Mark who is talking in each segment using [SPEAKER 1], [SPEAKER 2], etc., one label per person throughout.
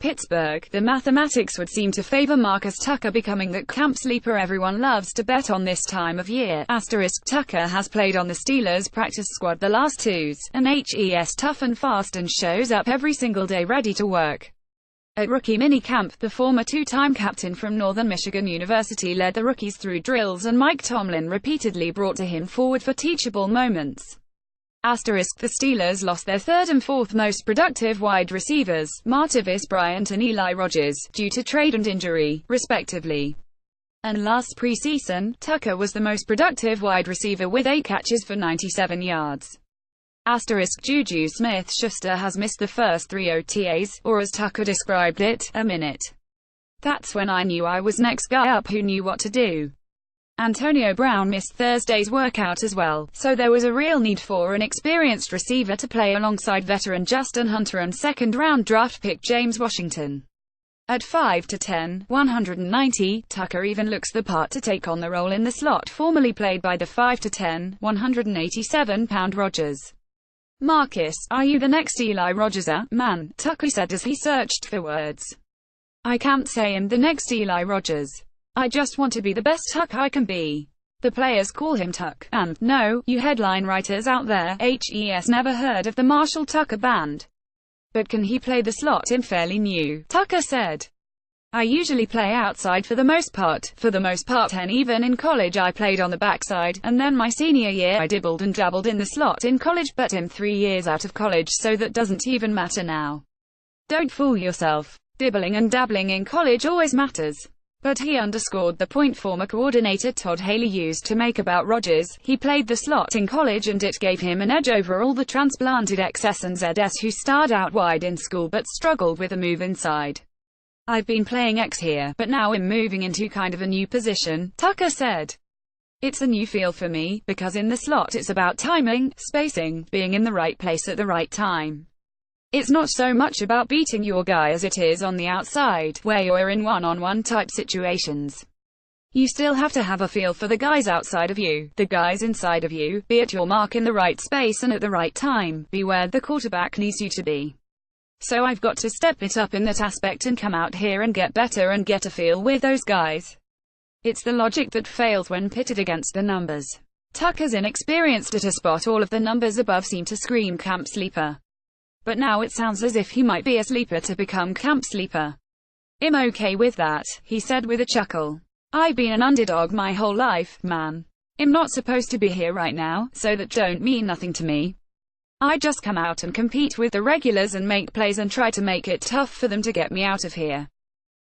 [SPEAKER 1] Pittsburgh, the mathematics would seem to favor Marcus Tucker becoming that camp sleeper everyone loves to bet on this time of year. Tucker has played on the Steelers practice squad the last twos, and he's tough and fast and shows up every single day ready to work. At rookie minicamp, the former two-time captain from Northern Michigan University led the rookies through drills, and Mike Tomlin repeatedly brought to him forward for teachable moments. The Steelers lost their third and fourth most productive wide receivers, Martavis Bryant and Eli Rogers, due to trade and injury, respectively. And last preseason, Tucker was the most productive wide receiver with 8 catches for 97 yards. Juju Smith-Schuster has missed the first 3 OTAs, or as Tucker described it, a minute. That's when I knew I was next guy up who knew what to do. Antonio Brown missed Thursday's workout as well, so there was a real need for an experienced receiver to play alongside veteran Justin Hunter and second-round draft pick James Washington. At 5'10", 190, Tucker even looks the part to take on the role in the slot formerly played by the 5'10", 187-pound Rogers. "Marcus, are you the next Eli Rogers, man?" Tucker said as he searched for words. "I can't say I'm the next Eli Rogers. I just want to be the best Tuck I can be." The players call him Tuck, and, no, you headline writers out there, he's never heard of the Marshall Tucker Band. But can he play the slot? I'm fairly new, Tucker said. "I usually play outside for the most part, and even in college I played on the backside, and then my senior year I dibbled and dabbled in the slot in college, but I'm 3 years out of college, so that doesn't even matter now. Don't fool yourself. Dibbling and dabbling in college always matters." But he underscored the point former coordinator Todd Haley used to make about Rogers: he played the slot in college and it gave him an edge over all the transplanted X's and Z's who starred out wide in school but struggled with a move inside. "I've been playing X here, but now I'm moving into kind of a new position," Tucker said. "It's a new feel for me, because in the slot it's about timing, spacing, being in the right place at the right time. It's not so much about beating your guy as it is on the outside, where you're in one-on-one type situations. You still have to have a feel for the guys outside of you, the guys inside of you, be at your mark in the right space and at the right time, be where the quarterback needs you to be. So I've got to step it up in that aspect and come out here and get better and get a feel with those guys. It's the logic that fails when pitted against the numbers." Tucker's inexperienced at a spot all of the numbers above seem to scream camp sleeper. But now it sounds as if he might be a sleeper to become camp sleeper. "I'm okay with that," he said with a chuckle. "I've been an underdog my whole life, man. I'm not supposed to be here right now, so that don't mean nothing to me. I just come out and compete with the regulars and make plays and try to make it tough for them to get me out of here.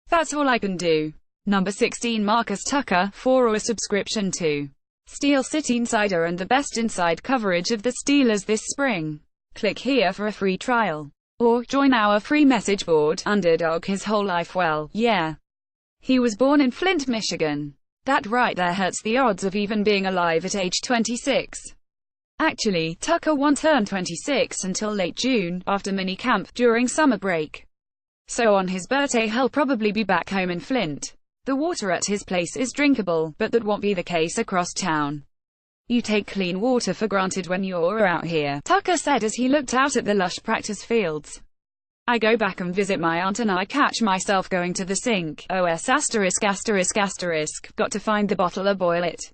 [SPEAKER 1] That's all I can do." Number 16 Marcus Tucker, for a subscription to Steel City Insider and the best inside coverage of the Steelers this spring. Click here for a free trial. Or, join our free message board. Underdog his whole life. Well, yeah. He was born in Flint, Michigan. That right there hurts the odds of even being alive at age 26. Actually, Tucker won't turn 26 until late June, after minicamp, during summer break. So on his birthday he'll probably be back home in Flint. The water at his place is drinkable, but that won't be the case across town. "You take clean water for granted when you're out here," Tucker said as he looked out at the lush practice fields. "I go back and visit my aunt and I catch myself going to the sink. Got to find the bottle or boil it."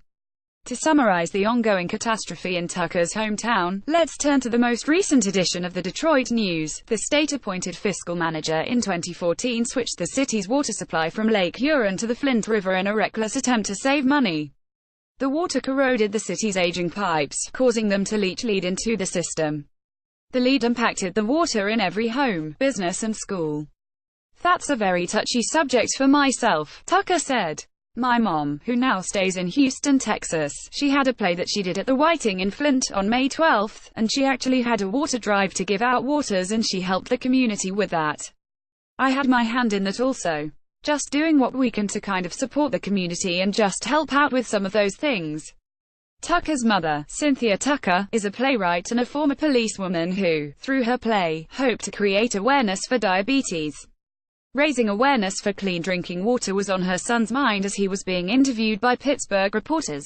[SPEAKER 1] To summarize the ongoing catastrophe in Tucker's hometown, let's turn to the most recent edition of the Detroit News. The state-appointed fiscal manager in 2014 switched the city's water supply from Lake Huron to the Flint River in a reckless attempt to save money. The water corroded the city's aging pipes, causing them to lead into the system. The lead impacted the water in every home, business and school. "That's a very touchy subject for myself," Tucker said. "My mom, who now stays in Houston, Texas, she had a play that she did at the Whiting in Flint on May 12th, and she actually had a water drive to give out waters and she helped the community with that. I had my hand in that also. Just doing what we can to kind of support the community and just help out with some of those things." Tucker's mother, Cynthia Tucker, is a playwright and a former policewoman who, through her play, hoped to create awareness for diabetes. Raising awareness for clean drinking water was on her son's mind as he was being interviewed by Pittsburgh reporters.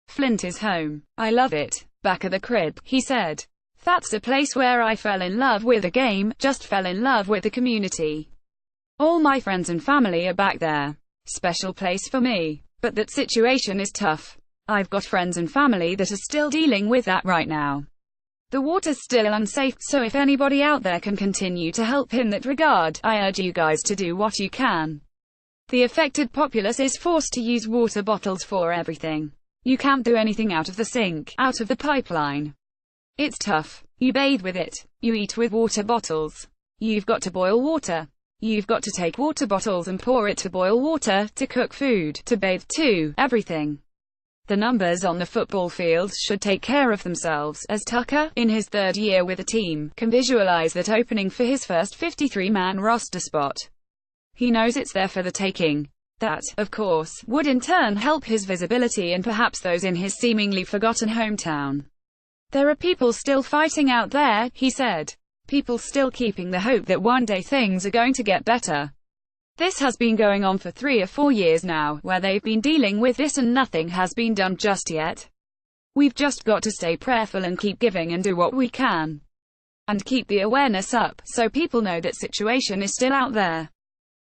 [SPEAKER 1] "Flint is home. I love it. Back at the crib," he said. "That's a place where I fell in love with the game, just fell in love with the community. All my friends and family are back there. Special place for me. But that situation is tough. I've got friends and family that are still dealing with that right now. The water's still unsafe, so if anybody out there can continue to help in that regard, I urge you guys to do what you can. The affected populace is forced to use water bottles for everything. You can't do anything out of the sink, out of the pipeline. It's tough. You bathe with it. You eat with water bottles. You've got to boil water. You've got to take water bottles and pour it to boil water, to cook food, to bathe too, everything. The numbers on the football fields should take care of themselves, as Tucker, in his third year with the team, can visualize that opening for his first 53-man roster spot. He knows it's there for the taking. That, of course, would in turn help his visibility and perhaps those in his seemingly forgotten hometown. There are people still fighting out there, he said. People still keeping the hope that one day things are going to get better. This has been going on for 3 or 4 years now, where they've been dealing with this and nothing has been done just yet. We've just got to stay prayerful and keep giving and do what we can. And keep the awareness up, so people know that situation is still out there.